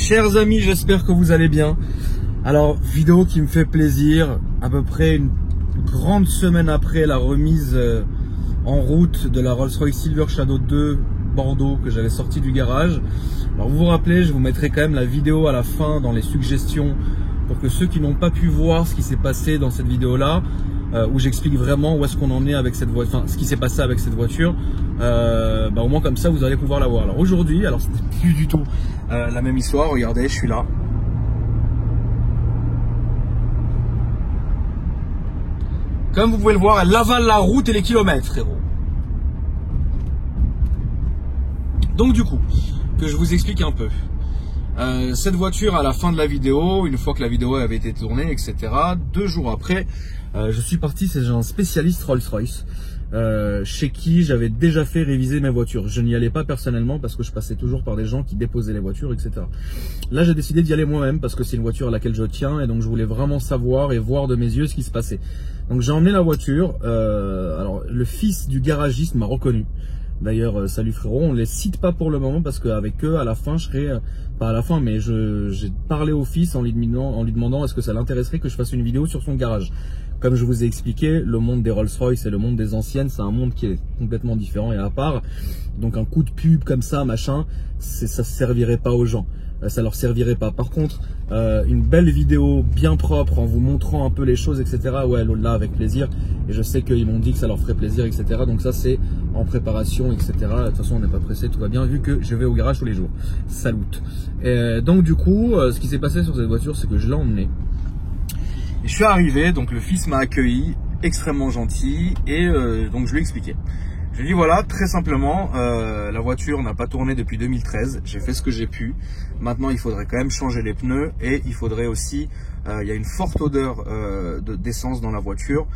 Chers amis, j'espère que vous allez bien. Alors, vidéo qui me fait plaisir, à peu près une grande semaine après la remise en route de la Rolls-Royce Silver Shadow 2 Bordeaux que j'avais sorti du garage. Alors vous vous rappelez, je vous mettrai quand même la vidéo à la fin dans les suggestions pour que ceux qui n'ont pas pu voir ce qui s'est passé dans cette vidéo là, où j'explique vraiment où est-ce qu'on en est avec cette voiture, enfin ce qui s'est passé avec cette voiture, au moins comme ça vous allez pouvoir la voir. Alors aujourd'hui, alors c'était plus du tout la même histoire, regardez, je suis là. Comme vous pouvez le voir, elle avale la route et les kilomètres, frérot. Donc du coup, que je vous explique un peu. Cette voiture, à la fin de la vidéo, une fois que la vidéo avait été tournée, etc., 2 jours après, je suis parti chez un spécialiste Rolls-Royce, chez qui j'avais déjà fait réviser mes voitures. Je n'y allais pas personnellement parce que je passais toujours par des gens qui déposaient les voitures, etc. Là, j'ai décidé d'y aller moi-même parce que c'est une voiture à laquelle je tiens et donc je voulais vraiment savoir et voir de mes yeux ce qui se passait. Donc j'ai emmené la voiture. Alors le fils du garagiste m'a reconnu. D'ailleurs, salut frérot, on ne les cite pas pour le moment parce qu'avec eux, à la fin, je serai, pas à la fin, mais j'ai parlé au fils en lui demandant est-ce que ça l'intéresserait que je fasse une vidéo sur son garage. Comme je vous ai expliqué, le monde des Rolls-Royce et le monde des anciennes, c'est un monde qui est complètement différent et à part. Donc un coup de pub comme ça, machin, ça servirait pas aux gens. Ça leur servirait pas. Par contre, une belle vidéo bien propre en vous montrant un peu les choses, etc. Ouais, là avec plaisir. Et je sais qu'ils m'ont dit que ça leur ferait plaisir, etc. Donc ça c'est en préparation, etc. De toute façon on n'est pas pressé, tout va bien vu que je vais au garage tous les jours. Salut. Donc du coup, ce qui s'est passé sur cette voiture, c'est que je l'ai emmenée. Et je suis arrivé, donc le fils m'a accueilli, extrêmement gentil, et donc je lui ai expliqué. Je lui ai dit voilà, très simplement, la voiture n'a pas tourné depuis 2013, j'ai fait ce que j'ai pu. Maintenant, il faudrait quand même changer les pneus et il faudrait aussi, il y a une forte odeur d'essence dans la voiture,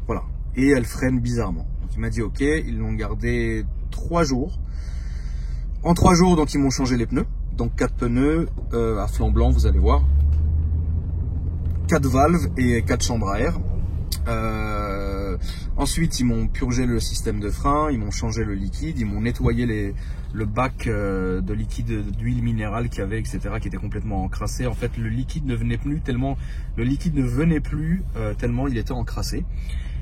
voilà. Et elle freine bizarrement. Donc il m'a dit ok, ils l'ont gardé 3 jours. En 3 jours, donc ils m'ont changé les pneus. Donc 4 pneus à flanc blanc, vous allez voir. 4 valves et 4 chambres à air. Ensuite, ils m'ont purgé le système de frein, ils m'ont changé le liquide, ils m'ont nettoyé le bac de liquide d'huile minérale qu'il y avait, etc., qui était complètement encrassé. En fait, le liquide ne venait plus tellement il était encrassé.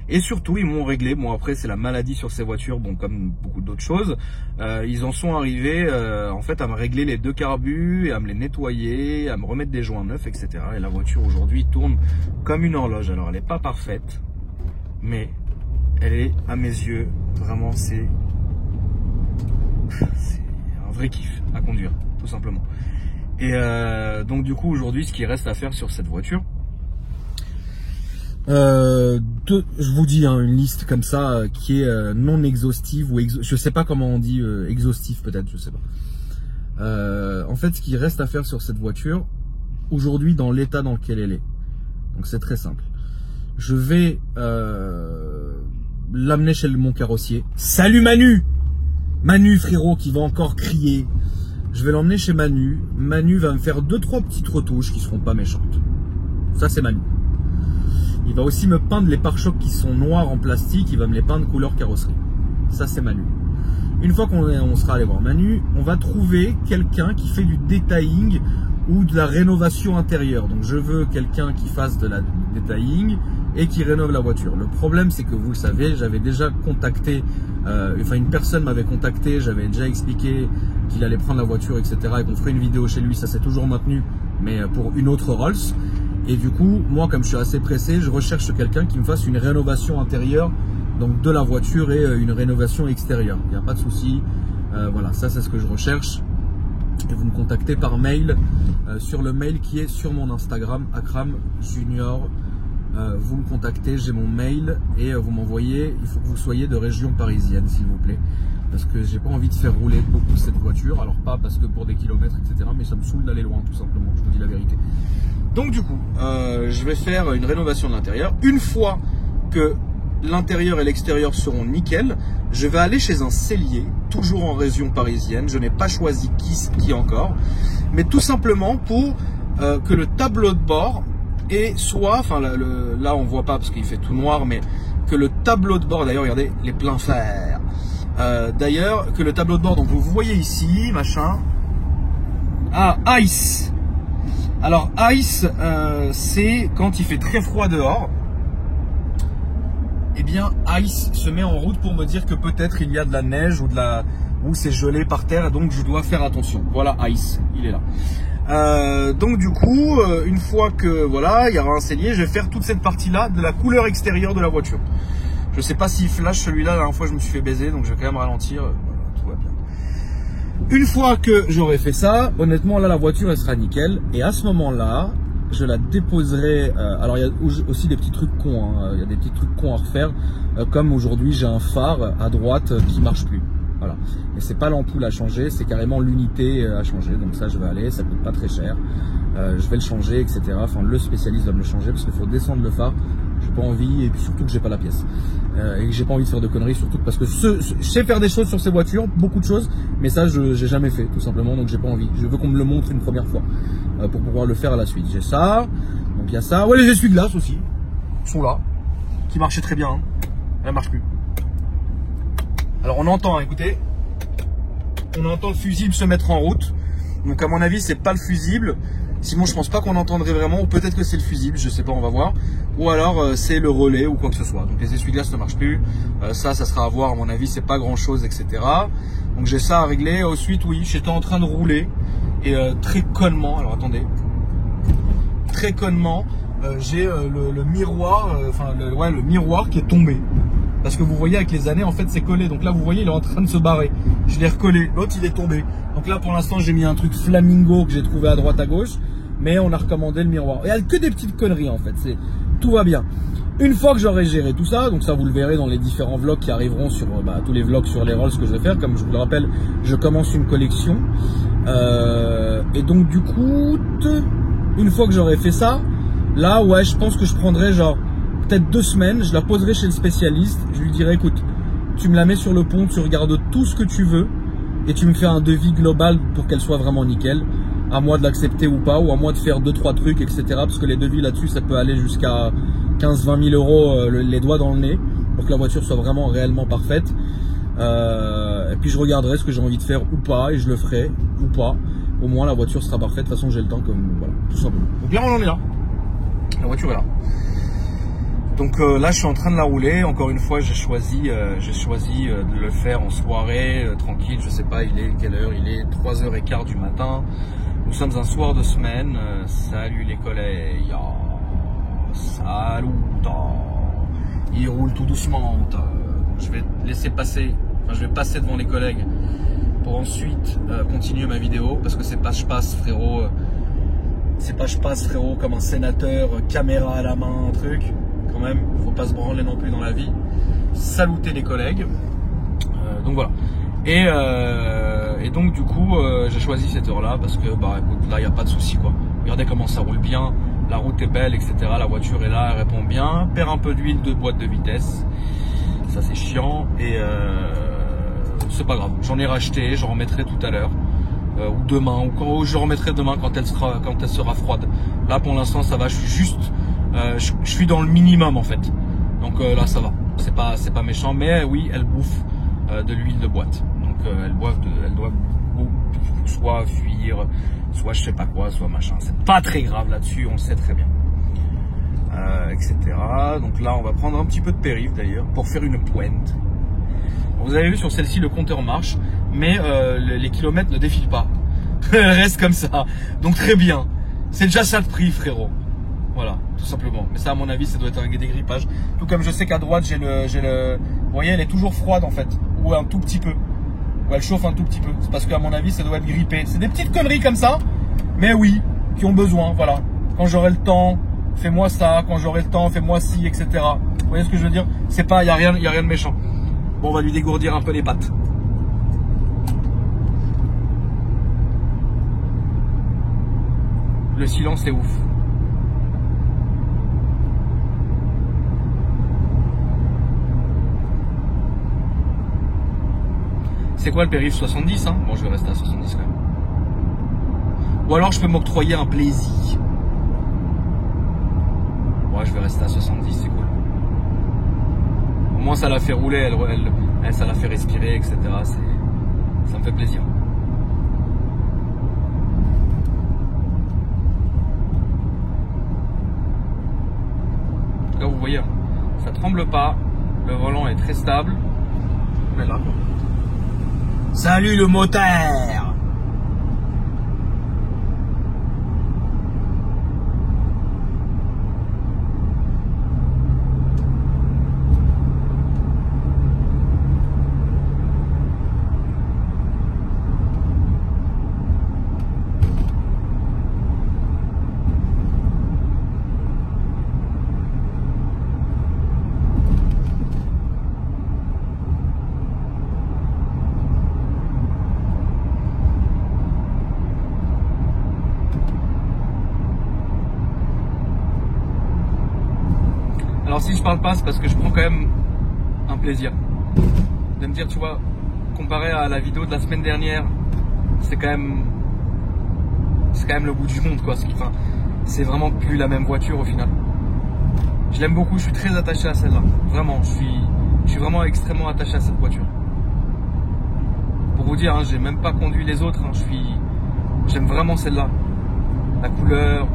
Et surtout, ils m'ont réglé. Bon, après, c'est la maladie sur ces voitures, bon, comme beaucoup d'autres choses. Ils en sont arrivés, en fait, à me régler les 2 carbus, et à me les nettoyer, à me remettre des joints neufs, etc. Et la voiture aujourd'hui tourne comme une horloge. Alors, elle n'est pas parfaite, mais elle est, à mes yeux, vraiment, c'est un vrai kiff à conduire, tout simplement. Et donc, du coup, aujourd'hui, ce qui reste à faire sur cette voiture, je vous dis une liste comme ça qui est non exhaustive ou je sais pas comment on dit, exhaustif peut-être, je sais pas. En fait, ce qui reste à faire sur cette voiture aujourd'hui dans l'état dans lequel elle est, donc c'est très simple. Je vais l'amener chez mon carrossier. Salut Manu, Manu frérot qui va encore crier. Je vais l'emmener chez Manu. Manu va me faire 2-3 petites retouches qui seront pas méchantes. Ça c'est Manu. Il va aussi me peindre les pare-chocs qui sont noirs en plastique, il va me les peindre couleur carrosserie. Ça c'est Manu. Une fois qu'on sera allé voir Manu, on va trouver quelqu'un qui fait du detailing ou de la rénovation intérieure. Donc je veux quelqu'un qui fasse de la detailing et qui rénove la voiture. Le problème c'est que vous le savez, j'avais déjà contacté, une personne m'avait contacté, j'avais déjà expliqué qu'il allait prendre la voiture, etc. et qu'on ferait une vidéo chez lui, ça s'est toujours maintenu, mais pour une autre Rolls. Et du coup, moi, comme je suis assez pressé, je recherche quelqu'un qui me fasse une rénovation intérieure, donc de la voiture et une rénovation extérieure. Il n'y a pas de souci. Voilà, ça c'est ce que je recherche. Et vous me contactez par mail, sur le mail qui est sur mon Instagram, Akram Junior. Vous me contactez, j'ai mon mail et vous m'envoyez. Il faut que vous soyez de région parisienne, s'il vous plaît. Parce que j'ai pas envie de faire rouler beaucoup cette voiture. Alors pas parce que pour des kilomètres, etc. Mais ça me saoule d'aller loin, tout simplement. Je vous dis la vérité. Donc du coup, je vais faire une rénovation de l'intérieur. Une fois que l'intérieur et l'extérieur seront nickel, je vais aller chez un sellier, toujours en région parisienne. Je n'ai pas choisi qui encore, mais tout simplement pour que le tableau de bord soit, là on voit pas parce qu'il fait tout noir, mais que le tableau de bord, d'ailleurs regardez les pleins fer. D'ailleurs que le tableau de bord, donc vous voyez ici, machin, ah, Ice, Alors ice, c'est quand il fait très froid dehors. Eh bien ice se met en route pour me dire que peut-être il y a de la neige ou c'est gelé par terre, et donc je dois faire attention. Voilà ice, il est là. Donc du coup, une fois que voilà, il y aura un cellier, je vais faire toute cette partie-là de la couleur extérieure de la voiture. Je sais pas s'il flash celui-là, la dernière fois je me suis fait baiser, donc je vais quand même ralentir. Voilà, tout va bien. Une fois que j'aurai fait ça, honnêtement là la voiture elle sera nickel. Et à ce moment-là, je la déposerai. Alors il y a aussi des petits trucs cons, hein. Il y a des petits trucs cons à refaire. Comme aujourd'hui j'ai un phare à droite qui marche plus. Voilà. Et c'est pas l'ampoule à changer, c'est carrément l'unité à changer. Donc ça je vais aller, ça coûte pas très cher. Je vais le changer, etc. Enfin le spécialiste va me le changer parce qu'il faut descendre le phare. J'ai pas envie, et puis surtout que j'ai pas la pièce. Et que j'ai pas envie de faire de conneries, surtout parce que je sais faire des choses sur ces voitures, beaucoup de choses, mais ça j'ai jamais fait tout simplement, donc j'ai pas envie. Je veux qu'on me le montre une première fois pour pouvoir le faire à la suite. J'ai ça, donc il y a ça. Ouais, les essuie-glaces aussi sont là, qui marchaient très bien. Hein. Elles marchent plus. Alors on entend, hein, écoutez, on entend le fusible se mettre en route. Donc à mon avis c'est pas le fusible. Sinon je pense pas qu'on entendrait vraiment, ou peut-être que c'est le fusible, je sais pas, on va voir. Ou alors c'est le relais ou quoi que ce soit. Donc les essuie-glaces ne marchent plus. Ça sera à voir, à mon avis c'est pas grand chose, etc. Donc j'ai ça à régler. Ensuite oui, j'étais en train de rouler. Et très connement, alors attendez. Très connement, j'ai le miroir, le miroir qui est tombé. Parce que vous voyez avec les années en fait c'est collé. Donc là vous voyez il est en train de se barrer. Je l'ai recollé, l'autre il est tombé. Donc là pour l'instant j'ai mis un truc flamingo que j'ai trouvé à droite à gauche. Mais on a recommandé le miroir. Il n'y a que des petites conneries en fait. Tout va bien. Une fois que j'aurai géré tout ça, donc ça vous le verrez dans les différents vlogs qui arriveront sur tous les vlogs sur les Rolls que je vais faire. Comme je vous le rappelle, je commence une collection. Et donc du coup, une fois que j'aurai fait ça, là ouais je pense que je prendrai genre peut-être 2 semaines, je la poserai chez le spécialiste, je lui dirai écoute, tu me la mets sur le pont, tu regardes tout ce que tu veux et tu me fais un devis global pour qu'elle soit vraiment nickel, à moi de l'accepter ou pas, ou à moi de faire 2-3 trucs, etc. Parce que les devis là-dessus, ça peut aller jusqu'à 15-20 000 euros les doigts dans le nez pour que la voiture soit vraiment réellement parfaite. Et puis je regarderai ce que j'ai envie de faire ou pas et je le ferai ou pas. Au moins la voiture sera parfaite, de toute façon j'ai le temps, comme voilà, tout simplement. Donc là on en est là, la voiture est là. Donc là je suis en train de la rouler. Encore une fois j'ai choisi de le faire en soirée, tranquille, je sais pas il est quelle heure, il est 3h15 du matin. Nous sommes un soir de semaine. Salut les collègues. Salut. Il roule tout doucement. Je vais laisser passer, enfin je vais passer devant les collègues pour ensuite continuer ma vidéo parce que c'est pas je passe frérot. C'est pas je passe frérot comme un sénateur, caméra à la main, un truc. Quand même, faut pas se branler non plus dans la vie. Saluter les collègues. Donc voilà. Et donc du coup j'ai choisi cette heure là parce que bah écoute là il n'y a pas de souci quoi. Regardez comment ça roule bien, la route est belle, etc. La voiture est là, elle répond bien, perd un peu d'huile de boîte de vitesse, ça c'est chiant et c'est pas grave, j'en ai racheté, j'en remettrai tout à l'heure ou demain, ou je remettrai demain quand elle sera froide. Là pour l'instant ça va, je suis juste je suis dans le minimum en fait, donc là ça va, c'est pas méchant, mais oui elle bouffe de l'huile de boîte. Donc elles doivent soit fuir, soit je sais pas quoi, soit machin. C'est pas très grave là-dessus, on le sait très bien. Etc. Donc là on va prendre un petit peu de périph' d'ailleurs pour faire une pointe. Vous avez vu sur celle-ci le compteur marche, mais les kilomètres ne défilent pas. Elle reste comme ça. Donc très bien. C'est déjà ça de prix frérot. Voilà, tout simplement. Mais ça à mon avis ça doit être un dégrippage. Tout comme je sais qu'à droite j'ai le... Vous voyez elle est toujours froide en fait. Ou un tout petit peu. Ou elle chauffe un tout petit peu. C'est parce qu'à mon avis ça doit être grippé. C'est des petites conneries comme ça. Mais oui, qui ont besoin, voilà. Quand j'aurai le temps, fais-moi ça. Quand j'aurai le temps, fais-moi ci, etc. Vous voyez ce que je veux dire? C'est pas, y a rien de méchant. Bon, on va lui dégourdir un peu les pattes. Le silence est ouf. C'est quoi le périph' 70 hein? Bon je vais rester à 70 quand même. Ou alors je peux m'octroyer un plaisir. Ouais je vais rester à 70, c'est cool. Au moins ça la fait rouler, ça la fait respirer, etc. Ça me fait plaisir. tremble pas, le volant est très stable. On est là. Salut le moteur! Alors si je parle pas, c'est parce que je prends quand même un plaisir de me dire, tu vois, comparé à la vidéo de la semaine dernière, c'est quand même le bout du monde, quoi. Enfin, c'est vraiment plus la même voiture au final. Je l'aime beaucoup, je suis très attaché à celle-là. Vraiment, je suis vraiment extrêmement attaché à cette voiture. Pour vous dire, hein, j'ai même pas conduit les autres. Hein, j'aime vraiment celle-là. La couleur,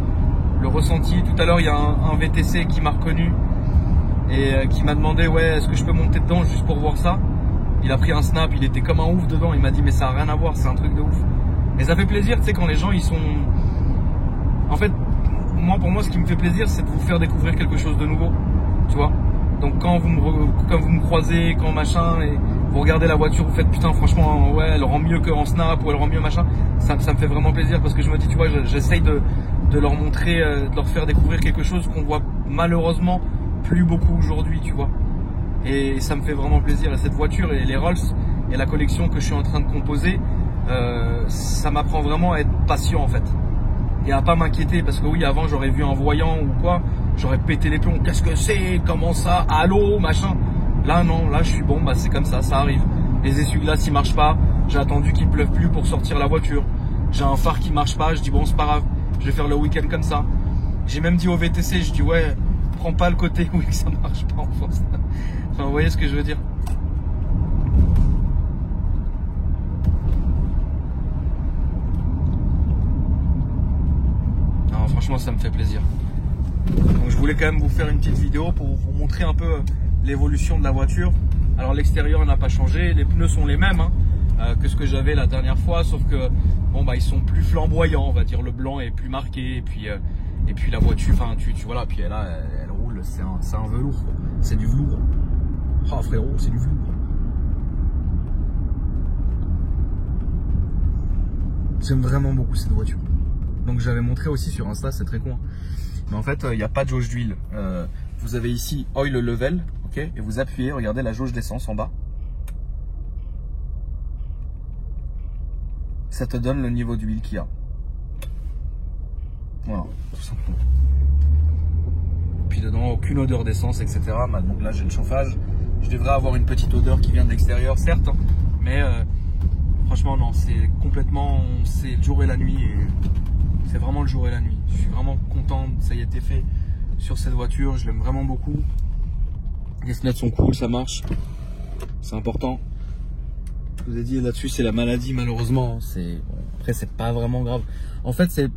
le ressenti. Tout à l'heure, il y a un VTC qui m'a reconnu et qui m'a demandé, ouais, est-ce que je peux monter dedans juste pour voir ça. Il a pris un snap, il était comme un ouf dedans. Il m'a dit, mais ça a rien à voir, c'est un truc de ouf. Et ça fait plaisir, tu sais, quand les gens, ils sont... En fait, pour moi, ce qui me fait plaisir, c'est de vous faire découvrir quelque chose de nouveau, tu vois. Donc quand vous me croisez, quand machin, et vous regardez la voiture, vous faites putain, franchement, ouais, elle rend mieux qu'en snap, ou elle rend mieux machin, ça me fait vraiment plaisir, parce que je me dis, tu vois, j'essaye de leur montrer, de leur faire découvrir quelque chose qu'on voit malheureusement plus beaucoup aujourd'hui, tu vois. Et ça me fait vraiment plaisir. Et cette voiture et les Rolls et la collection que je suis en train de composer, ça m'apprend vraiment à être patient en fait. Et à pas m'inquiéter, parce que oui, avant j'aurais vu un voyant ou quoi, j'aurais pété les plombs. Qu'est-ce que c'est? Comment ça? Allô? Machin. Là non, là je suis bon, bah c'est comme ça arrive. Les essuie-glaces ils marchent pas, j'ai attendu qu'il pleuve plus pour sortir la voiture. J'ai un phare qui marche pas, je dis bon c'est pas grave, je vais faire le week-end comme ça. J'ai même dit au VTC, je dis ouais, prends pas le côté où ça marche pas en France. Enfin, vous voyez ce que je veux dire? Non, franchement, ça me fait plaisir. Donc, je voulais quand même vous faire une petite vidéo pour vous montrer un peu l'évolution de la voiture. Alors, l'extérieur n'a pas changé, les pneus sont les mêmes que ce que j'avais la dernière fois, sauf que bon bah ils sont plus flamboyants, on va dire. Le blanc est plus marqué, et puis la voiture, enfin tu voilà, puis là elle roule, c'est un velours, c'est du velours. Ah frérot, c'est du velours. J'aime vraiment beaucoup cette voiture. Donc j'avais montré aussi sur Insta, c'est très con. Mais en fait, il n'y a pas de jauge d'huile. Vous avez ici oil level, ok, et vous appuyez, regardez la jauge d'essence en bas. Ça te donne le niveau d'huile qu'il y a. Voilà, tout simplement. Puis dedans, aucune odeur d'essence, etc. Donc là, j'ai le chauffage. Je devrais avoir une petite odeur qui vient de l'extérieur, certes, mais franchement, non, c'est complètement, c'est le jour et la nuit, et c'est vraiment le jour et la nuit. Je suis vraiment content, ça y a été fait sur cette voiture, je l'aime vraiment beaucoup. Les fenêtres sont cool, ça marche, c'est important. Je vous ai dit là-dessus, c'est la maladie, malheureusement. Après, c'est pas vraiment grave. En fait, c'est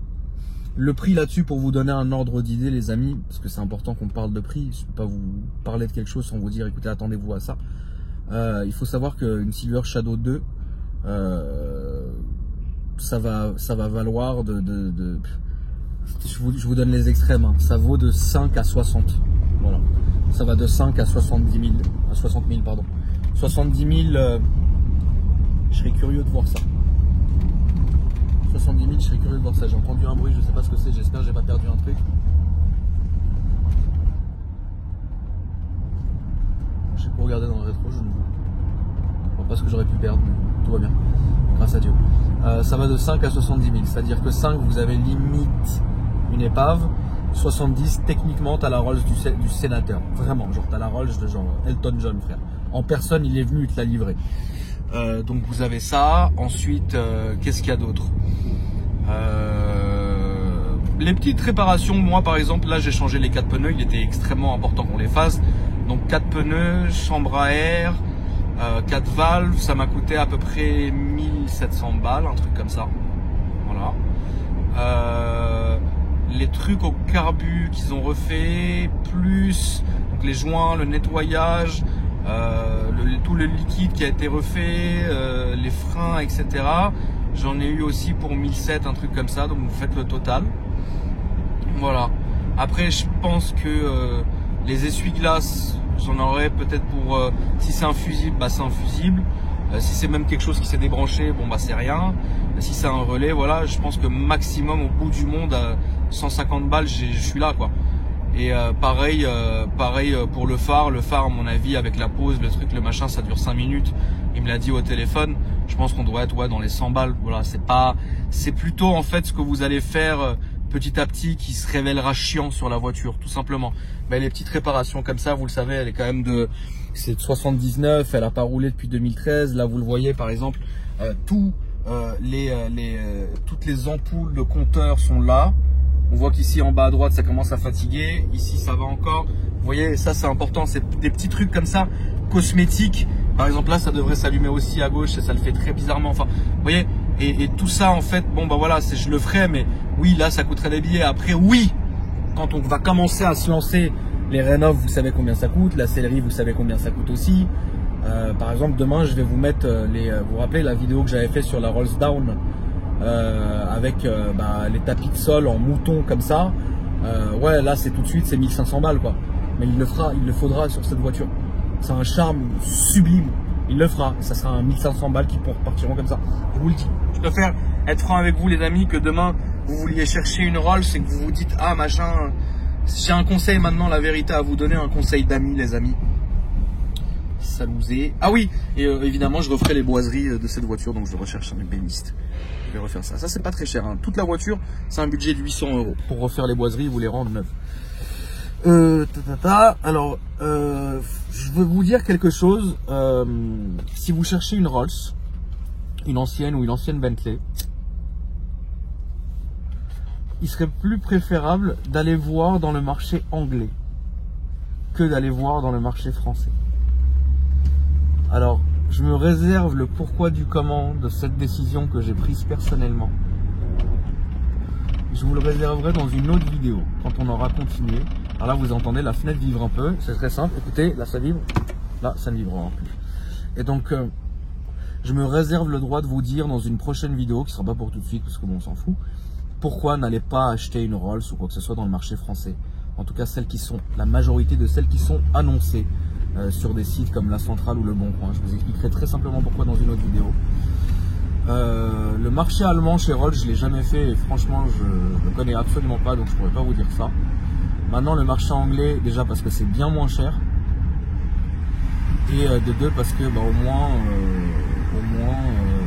le prix là-dessus pour vous donner un ordre d'idée, les amis, parce que c'est important qu'on parle de prix. Je ne peux pas vous parler de quelque chose sans vous dire, écoutez, attendez-vous à ça. Il faut savoir qu'une Silver Shadow 2, ça va valoir je vous donne les extrêmes, hein. Ça vaut de 5 à 60. Voilà. Ça va de 5 à 70 000, à 60 000, pardon. 70 000, je serais curieux de voir ça. 70 000, je serais curieux de voir ça. J'ai entendu un bruit, je sais pas ce que c'est, j'espère que j'ai pas perdu un truc. Je sais pas regarder dans le rétro, je ne vois pas ce que j'aurais pu perdre, mais tout va bien, grâce à Dieu. Ça va de 5 à 70 000, c'est-à-dire que 5, vous avez limite une épave. 70, techniquement, t'as la Rolls du sénateur. Vraiment, genre t'as la Rolls de genre Elton John, frère. En personne, il est venu, il te l'a livré. Donc vous avez ça. Ensuite, qu'est-ce qu'il y a d'autre? Les petites réparations, moi par exemple, là j'ai changé les 4 pneus, il était extrêmement important qu'on les fasse. Donc 4 pneus, chambre à air, 4 valves, ça m'a coûté à peu près 1700 balles, un truc comme ça. Voilà. Les trucs au carbu qu'ils ont refait, plus donc les joints, le nettoyage, tout le liquide qui a été refait, les freins, etc. J'en ai eu aussi pour 1007, un truc comme ça, donc vous faites le total. Voilà. Après, je pense que les essuie-glaces, j'en aurais peut-être pour... si c'est un fusible, bah c'est un fusible. Si c'est même quelque chose qui s'est débranché, bon bah c'est rien. Si c'est un relais, voilà, je pense que maximum au bout du monde, 150 balles, je suis là, quoi. Et pareil pour le phare, à mon avis, avec la pause, le truc, le machin, ça dure 5 minutes. Il me l'a dit au téléphone. Je pense qu'on doit être dans les 100 balles. Voilà, c'est plutôt en fait ce que vous allez faire petit à petit qui se révélera chiant sur la voiture, tout simplement. Mais les petites réparations comme ça, vous le savez, elle est quand même c'est de 79, elle a pas roulé depuis 2013. Là, vous le voyez, par exemple, toutes les ampoules de compteur sont là. On voit qu'ici en bas à droite ça commence à fatiguer, ici ça va encore. Vous voyez, ça c'est important, c'est des petits trucs comme ça, cosmétiques. Par exemple là ça devrait s'allumer aussi à gauche et ça le fait très bizarrement. Enfin, vous voyez, et tout ça en fait, bon bah voilà, je le ferai, mais oui là ça coûterait des billets. Après oui, quand on va commencer à se lancer, les rénov, vous savez combien ça coûte, la sellerie vous savez combien ça coûte aussi. Par exemple demain je vais vous mettre vous vous rappelez la vidéo que j'avais fait sur la Rolls Down, avec les tapis de sol en mouton comme ça, ouais là c'est tout de suite c'est 1500 balles quoi, mais il le faudra sur cette voiture, c'est un charme sublime, il le fera, ça sera un 1500 balles qui partiront comme ça, je vous le dis. Je préfère être franc avec vous les amis, que demain vous vouliez chercher une Rolls et que vous vous dites ah machin. J'ai un conseil maintenant, la vérité à vous donner, un conseil d'amis les amis. Ça nous est... Ah oui, et évidemment je referai les boiseries de cette voiture, donc je recherche un ébéniste. Je vais refaire ça. Ça c'est pas très cher, hein. Toute la voiture c'est un budget de 800 € pour refaire les boiseries, vous les rendre neuves. Alors, je veux vous dire quelque chose. Si vous cherchez une Rolls, une ancienne ou une ancienne Bentley, il serait plus préférable d'aller voir dans le marché anglais que d'aller voir dans le marché français. Alors, je me réserve le pourquoi du comment de cette décision que j'ai prise personnellement. Je vous le réserverai dans une autre vidéo, quand on aura continué. Alors là, vous entendez la fenêtre vivre un peu, c'est très simple. Écoutez, là ça vibre, là ça ne vibrera plus. Et donc, je me réserve le droit de vous dire dans une prochaine vidéo, qui ne sera pas pour tout de suite, parce que bon, on s'en fout, pourquoi n'allez pas acheter une Rolls ou quoi que ce soit dans le marché français. En tout cas, la majorité de celles qui sont annoncées sur des sites comme La Centrale ou Le Bon Coin. Je vous expliquerai très simplement pourquoi dans une autre vidéo. Le marché allemand chez Rolls, je ne l'ai jamais fait et franchement, je ne le connais absolument pas, donc je ne pourrais pas vous dire ça. Maintenant, le marché anglais, déjà parce que c'est bien moins cher. Et de deux, parce que au moins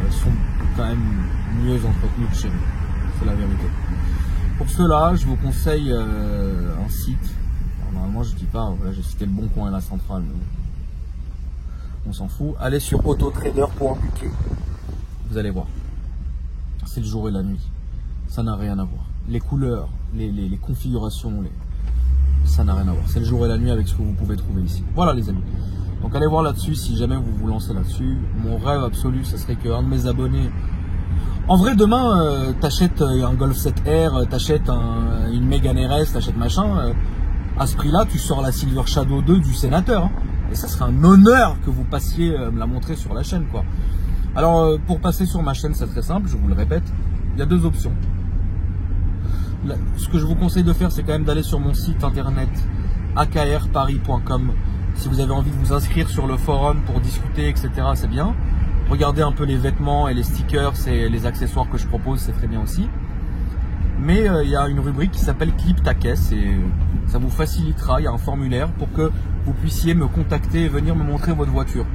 elles sont quand même mieux entretenues que chez nous. C'est la vérité. Pour cela, je vous conseille un site. Alors, normalement, je dis pas, voilà, j'ai cité Le Bon Coin et La Centrale, mais on s'en fout. Allez sur autotrader.uk. Vous allez voir. C'est le jour et la nuit. Ça n'a rien à voir. Les couleurs, les configurations, ça n'a rien à voir. C'est le jour et la nuit avec ce que vous pouvez trouver ici. Voilà les amis. Donc allez voir là-dessus si jamais vous vous lancez là-dessus. Mon rêve absolu, ce serait qu'un de mes abonnés... En vrai, demain, t'achètes un Golf 7R, t'achètes une Mégane RS, t'achètes machin. À ce prix-là, tu sors la Silver Shadow 2 du sénateur. Hein. Et ça serait un honneur que vous passiez me la montrer sur la chaîne, quoi. Alors, pour passer sur ma chaîne, c'est très simple, je vous le répète. Il y a deux options. Ce que je vous conseille de faire, c'est quand même d'aller sur mon site internet akrparis.com. Si vous avez envie de vous inscrire sur le forum pour discuter, etc., c'est bien. Regardez un peu les vêtements et les stickers et les accessoires que je propose, c'est très bien aussi. Mais il y a une rubrique qui s'appelle Clip ta caisse et ça vous facilitera, il y a un formulaire pour que vous puissiez me contacter et venir me montrer votre voiture.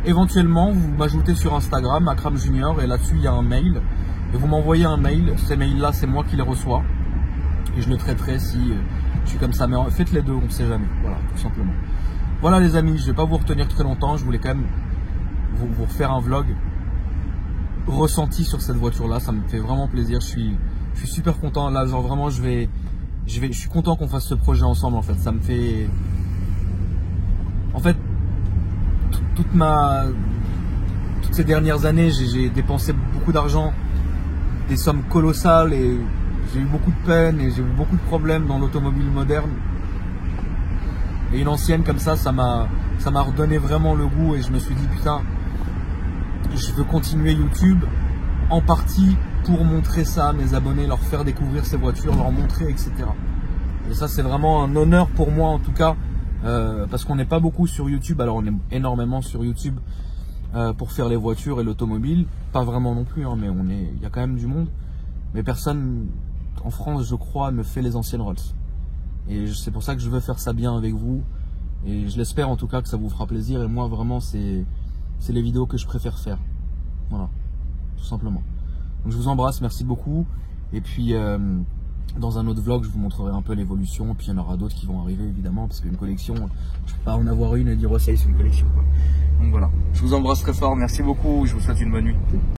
Éventuellement, vous m'ajoutez sur Instagram, Akram Junior, et là-dessus il y a un mail. Et vous m'envoyez un mail, ces mails-là c'est moi qui les reçois. Et je le traiterai si je suis comme ça. Mais faites les deux, on ne sait jamais. Voilà, tout simplement. Voilà les amis, je ne vais pas vous retenir très longtemps, je voulais quand même vous refaire un vlog ressenti sur cette voiture là, ça me fait vraiment plaisir, je suis super content là, genre vraiment je suis content qu'on fasse ce projet ensemble en fait, ça me fait en fait toutes ces dernières années j'ai dépensé beaucoup d'argent, des sommes colossales et j'ai eu beaucoup de peine et j'ai eu beaucoup de problèmes dans l'automobile moderne. Et une ancienne comme ça m'a redonné vraiment le goût et je me suis dit putain, je veux continuer YouTube en partie pour montrer ça à mes abonnés, leur faire découvrir ces voitures, leur montrer, etc. Et ça c'est vraiment un honneur pour moi en tout cas, parce qu'on n'est pas beaucoup sur YouTube. Alors on est énormément sur YouTube pour faire les voitures et l'automobile, pas vraiment non plus, hein, mais il y a quand même du monde. Mais personne en France, je crois, ne fait les anciennes Rolls. Et c'est pour ça que je veux faire ça bien avec vous. Et je l'espère en tout cas que ça vous fera plaisir. Et moi vraiment c'est les vidéos que je préfère faire. Voilà, tout simplement. Donc je vous embrasse, merci beaucoup. Et puis dans un autre vlog, je vous montrerai un peu l'évolution. Puis il y en aura d'autres qui vont arriver évidemment, parce qu'une collection, je peux pas en avoir une et dire oh ça y est, c'est une collection quoi. Donc voilà, je vous embrasse très fort, merci beaucoup, je vous souhaite une bonne nuit.